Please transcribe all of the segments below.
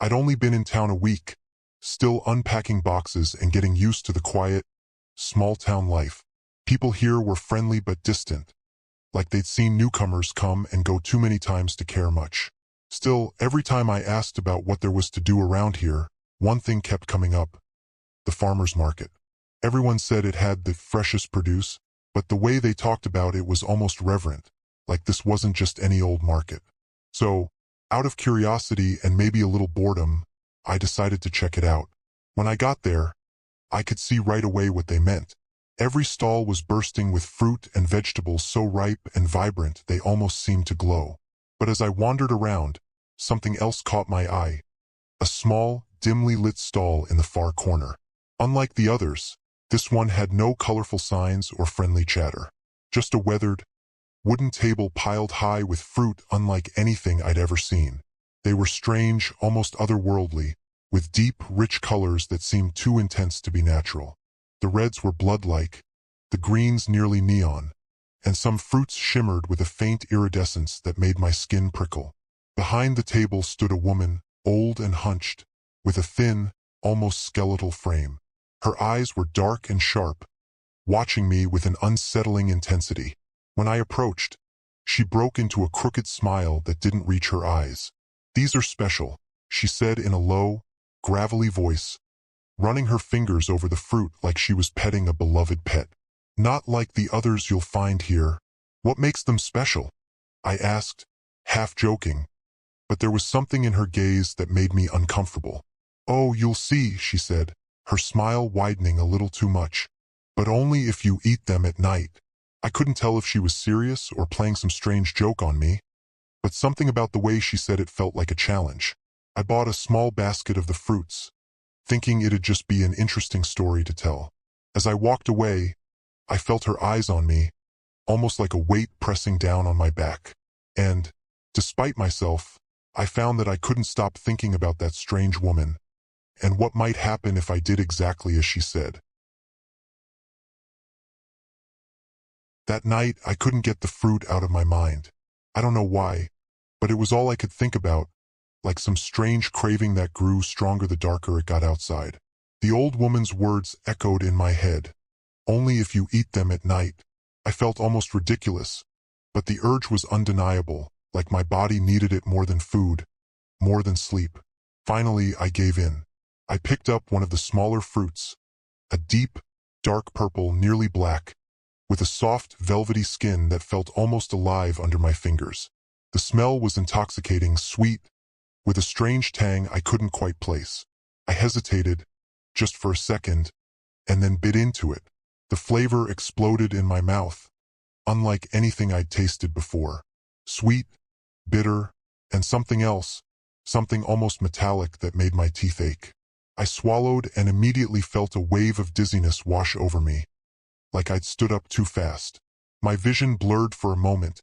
I'd only been in town a week, still unpacking boxes and getting used to the quiet, small-town life. People here were friendly but distant, like they'd seen newcomers come and go too many times to care much. Still, every time I asked about what there was to do around here, one thing kept coming up: the farmer's market. Everyone said it had the freshest produce, but the way they talked about it was almost reverent, like this wasn't just any old market. So, out of curiosity and maybe a little boredom, I decided to check it out. When I got there, I could see right away what they meant. Every stall was bursting with fruit and vegetables so ripe and vibrant they almost seemed to glow. But as I wandered around, something else caught my eye: a small, dimly lit stall in the far corner. Unlike the others, this one had no colorful signs or friendly chatter. Just a weathered, wooden table piled high with fruit unlike anything I'd ever seen. They were strange, almost otherworldly, with deep, rich colors that seemed too intense to be natural. The reds were blood-like, the greens nearly neon, and some fruits shimmered with a faint iridescence that made my skin prickle. Behind the table stood a woman, old and hunched, with a thin, almost skeletal frame. Her eyes were dark and sharp, watching me with an unsettling intensity. When I approached, she broke into a crooked smile that didn't reach her eyes. "These are special," she said in a low, gravelly voice, running her fingers over the fruit like she was petting a beloved pet. "Not like the others you'll find here. What makes them special?" I asked, half joking, but there was something in her gaze that made me uncomfortable. "Oh, you'll see," she said, her smile widening a little too much. "But only if you eat them at night." I couldn't tell if she was serious or playing some strange joke on me, but something about the way she said it felt like a challenge. I bought a small basket of the fruits, thinking it'd just be an interesting story to tell. As I walked away, I felt her eyes on me, almost like a weight pressing down on my back. And, despite myself, I found that I couldn't stop thinking about that strange woman, and what might happen if I did exactly as she said. That night, I couldn't get the fruit out of my mind. I don't know why, but it was all I could think about, like some strange craving that grew stronger the darker it got outside. The old woman's words echoed in my head: "Only if you eat them at night." I felt almost ridiculous, but the urge was undeniable, like my body needed it more than food, more than sleep. Finally, I gave in. I picked up one of the smaller fruits, a deep, dark purple, nearly black, with a soft, velvety skin that felt almost alive under my fingers. The smell was intoxicating, sweet, with a strange tang I couldn't quite place. I hesitated, just for a second, and then bit into it. The flavor exploded in my mouth, unlike anything I'd tasted before. Sweet, bitter, and something else, something almost metallic that made my teeth ache. I swallowed and immediately felt a wave of dizziness wash over me, like I'd stood up too fast. My vision blurred for a moment,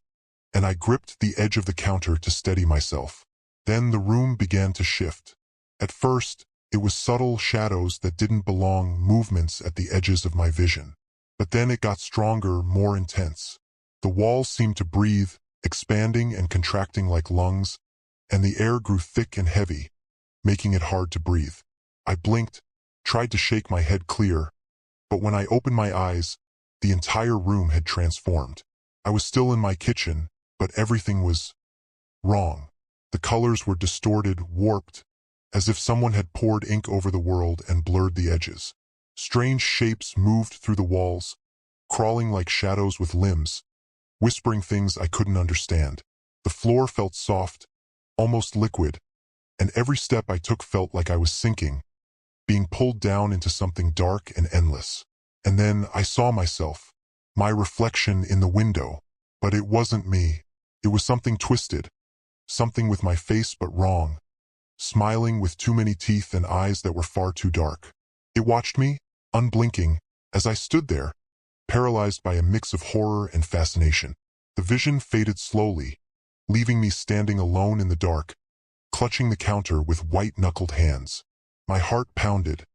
and I gripped the edge of the counter to steady myself. Then the room began to shift. At first, it was subtle shadows that didn't belong, movements at the edges of my vision. But then it got stronger, more intense. The walls seemed to breathe, expanding and contracting like lungs, and the air grew thick and heavy, making it hard to breathe. I blinked, tried to shake my head clear, but when I opened my eyes, the entire room had transformed. I was still in my kitchen, but everything was wrong. The colors were distorted, warped, as if someone had poured ink over the world and blurred the edges. Strange shapes moved through the walls, crawling like shadows with limbs, whispering things I couldn't understand. The floor felt soft, almost liquid, and every step I took felt like I was sinking, being pulled down into something dark and endless. And then I saw myself, my reflection in the window. But it wasn't me. It was something twisted, something with my face but wrong, smiling with too many teeth and eyes that were far too dark. It watched me, unblinking, as I stood there, paralyzed by a mix of horror and fascination. The vision faded slowly, leaving me standing alone in the dark, clutching the counter with white-knuckled hands. My heart pounded,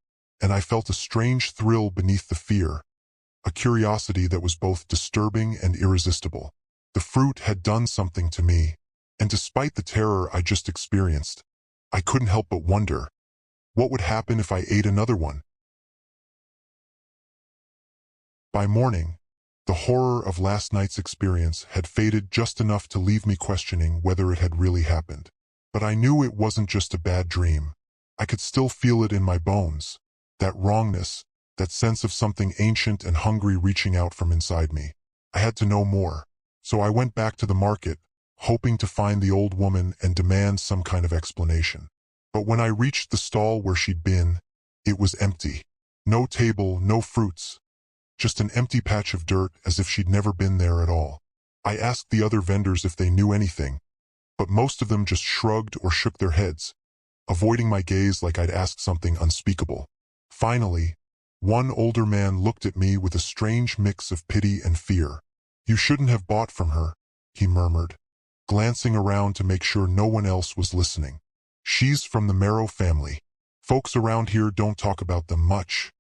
and I felt a strange thrill beneath the fear, a curiosity that was both disturbing and irresistible. The fruit had done something to me, and despite the terror I just experienced, I couldn't help but wonder, what would happen if I ate another one? By morning, the horror of last night's experience had faded just enough to leave me questioning whether it had really happened. But I knew it wasn't just a bad dream. I could still feel it in my bones, that wrongness, that sense of something ancient and hungry reaching out from inside me. I had to know more, so I went back to the market, hoping to find the old woman and demand some kind of explanation. But when I reached the stall where she'd been, it was empty. No table, no fruits. Just an empty patch of dirt as if she'd never been there at all. I asked the other vendors if they knew anything, but most of them just shrugged or shook their heads, avoiding my gaze like I'd asked something unspeakable. Finally, one older man looked at me with a strange mix of pity and fear. "You shouldn't have bought from her," he murmured, glancing around to make sure no one else was listening. "She's from the Marrow family. Folks around here don't talk about them much.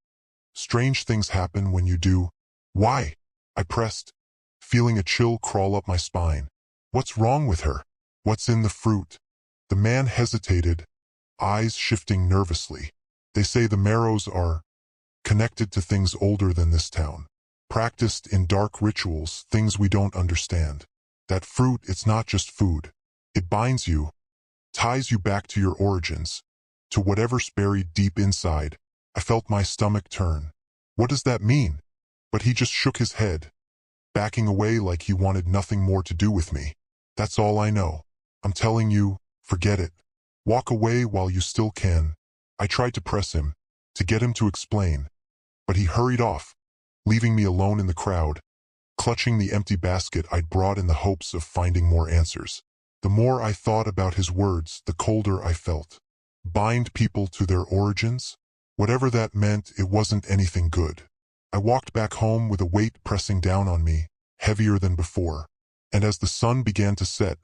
Strange things happen when you do." "Why?" I pressed, feeling a chill crawl up my spine. "What's wrong with her? What's in the fruit?" The man hesitated, eyes shifting nervously. "They say the Marrows are connected to things older than this town, practiced in dark rituals, things we don't understand. That fruit, it's not just food. It binds you, ties you back to your origins, to whatever's buried deep inside." I felt my stomach turn. "What does that mean?" But he just shook his head, backing away like he wanted nothing more to do with me. "That's all I know. I'm telling you, forget it. Walk away while you still can." I tried to press him, to get him to explain, but he hurried off, leaving me alone in the crowd, clutching the empty basket I'd brought in the hopes of finding more answers. The more I thought about his words, the colder I felt. Bind people to their origins? Whatever that meant, it wasn't anything good. I walked back home with a weight pressing down on me, heavier than before. And as the sun began to set,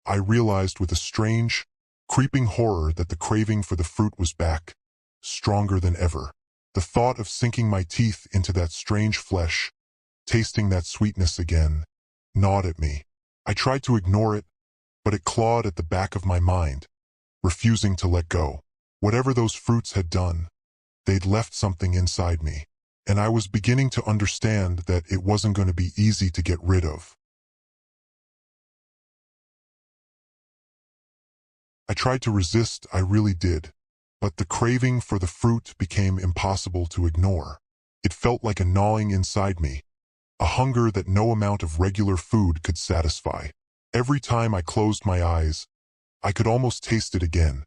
I realized with a strange, creeping horror that the craving for the fruit was back, stronger than ever. The thought of sinking my teeth into that strange flesh, tasting that sweetness again, gnawed at me. I tried to ignore it, but it clawed at the back of my mind, refusing to let go. Whatever those fruits had done, they'd left something inside me, and I was beginning to understand that it wasn't going to be easy to get rid of. I tried to resist, I really did, but the craving for the fruit became impossible to ignore. It felt like a gnawing inside me, a hunger that no amount of regular food could satisfy. Every time I closed my eyes, I could almost taste it again.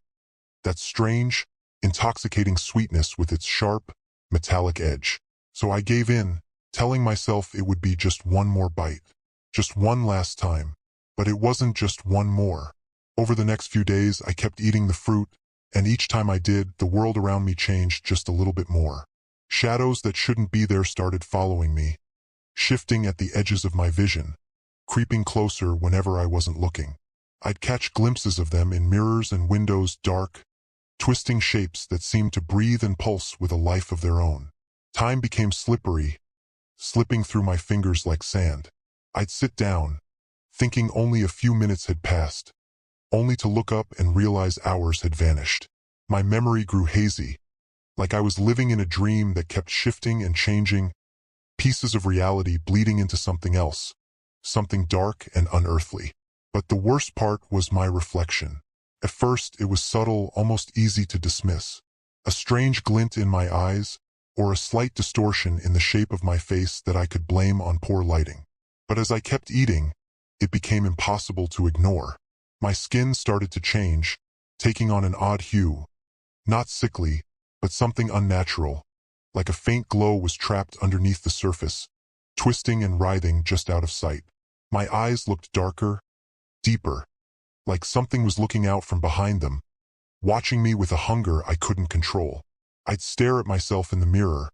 That strange, intoxicating sweetness with its sharp, metallic edge. So I gave in, telling myself it would be just one more bite, just one last time. But it wasn't just one more. Over the next few days, I kept eating the fruit, and each time I did, the world around me changed just a little bit more. Shadows that shouldn't be there started following me, shifting at the edges of my vision, creeping closer whenever I wasn't looking. I'd catch glimpses of them in mirrors and windows, dark, twisting shapes that seemed to breathe and pulse with a life of their own. Time became slippery, slipping through my fingers like sand. I'd sit down, thinking only a few minutes had passed, only to look up and realize hours had vanished. My memory grew hazy, like I was living in a dream that kept shifting and changing, pieces of reality bleeding into something else, something dark and unearthly. But the worst part was my reflection. At first, it was subtle, almost easy to dismiss. A strange glint in my eyes, or a slight distortion in the shape of my face that I could blame on poor lighting. But as I kept eating, it became impossible to ignore. My skin started to change, taking on an odd hue. Not sickly, but something unnatural, like a faint glow was trapped underneath the surface, twisting and writhing just out of sight. My eyes looked darker, deeper, like something was looking out from behind them, watching me with a hunger I couldn't control. I'd stare at myself in the mirror,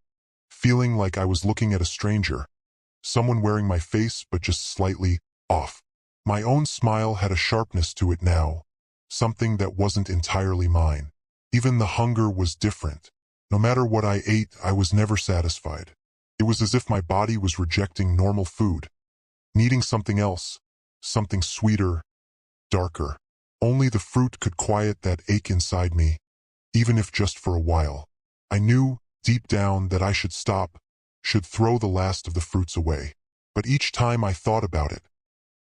feeling like I was looking at a stranger, someone wearing my face but just slightly off. My own smile had a sharpness to it now, something that wasn't entirely mine. Even the hunger was different. No matter what I ate, I was never satisfied. It was as if my body was rejecting normal food, needing something else, something sweeter, darker. Only the fruit could quiet that ache inside me, even if just for a while. I knew, deep down, that I should stop, should throw the last of the fruits away. But each time I thought about it,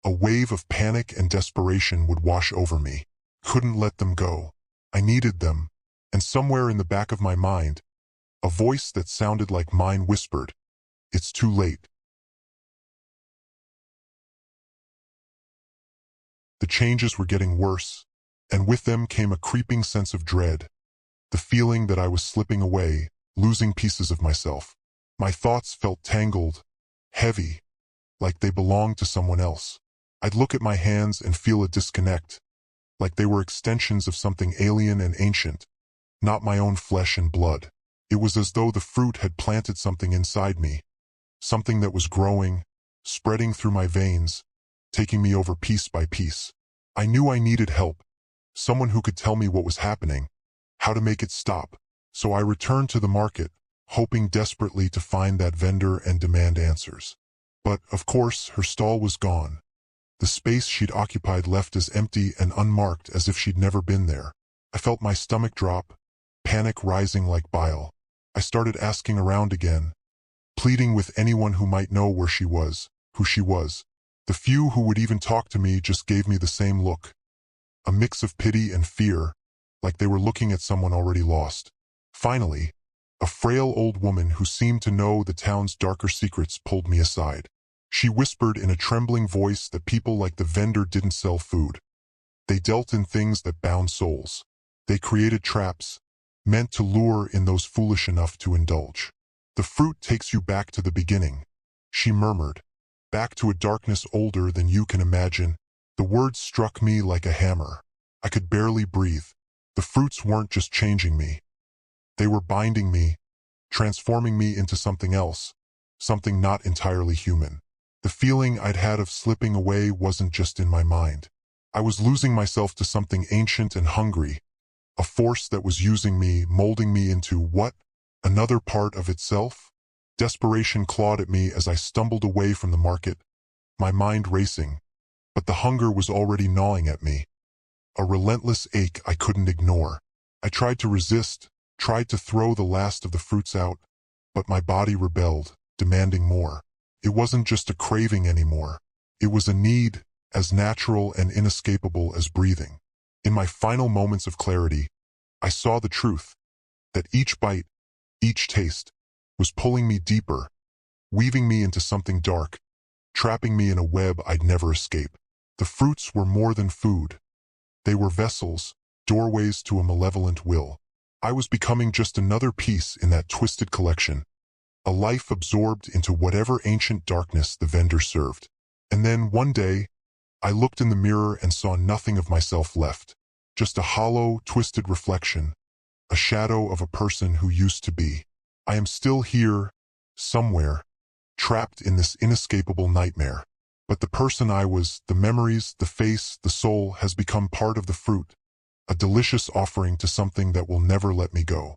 a wave of panic and desperation would wash over me. Couldn't let them go. I needed them, and somewhere in the back of my mind, a voice that sounded like mine whispered, "It's too late." The changes were getting worse, and with them came a creeping sense of dread, the feeling that I was slipping away, losing pieces of myself. My thoughts felt tangled, heavy, like they belonged to someone else. I'd look at my hands and feel a disconnect, like they were extensions of something alien and ancient, not my own flesh and blood. It was as though the fruit had planted something inside me, something that was growing, spreading through my veins, taking me over piece by piece. I knew I needed help, someone who could tell me what was happening, how to make it stop. So I returned to the market, hoping desperately to find that vendor and demand answers. But, of course, her stall was gone. The space she'd occupied left as empty and unmarked as if she'd never been there. I felt my stomach drop, panic rising like bile. I started asking around again, pleading with anyone who might know where she was, who she was. The few who would even talk to me just gave me the same look, a mix of pity and fear, like they were looking at someone already lost. Finally, a frail old woman who seemed to know the town's darker secrets pulled me aside. She whispered in a trembling voice that people like the vendor didn't sell food. They dealt in things that bound souls. They created traps, meant to lure in those foolish enough to indulge. "The fruit takes you back to the beginning," she murmured, "back to a darkness older than you can imagine." The words struck me like a hammer. I could barely breathe. The fruits weren't just changing me. They were binding me, transforming me into something else, something not entirely human. The feeling I'd had of slipping away wasn't just in my mind. I was losing myself to something ancient and hungry, a force that was using me, molding me into what? Another part of itself? Desperation clawed at me as I stumbled away from the market, my mind racing. But the hunger was already gnawing at me, a relentless ache I couldn't ignore. I tried to resist, tried to throw the last of the fruits out, but my body rebelled, demanding more. It wasn't just a craving anymore. It was a need, as natural and inescapable as breathing. In my final moments of clarity, I saw the truth, that each bite, each taste, was pulling me deeper, weaving me into something dark, trapping me in a web I'd never escape. The fruits were more than food. They were vessels, doorways to a malevolent will. I was becoming just another piece in that twisted collection, a life absorbed into whatever ancient darkness the vendor served. And then, one day, I looked in the mirror and saw nothing of myself left, just a hollow, twisted reflection, a shadow of a person who used to be. I am still here, somewhere, trapped in this inescapable nightmare. But the person I was, the memories, the face, the soul, has become part of the fruit, a delicious offering to something that will never let me go.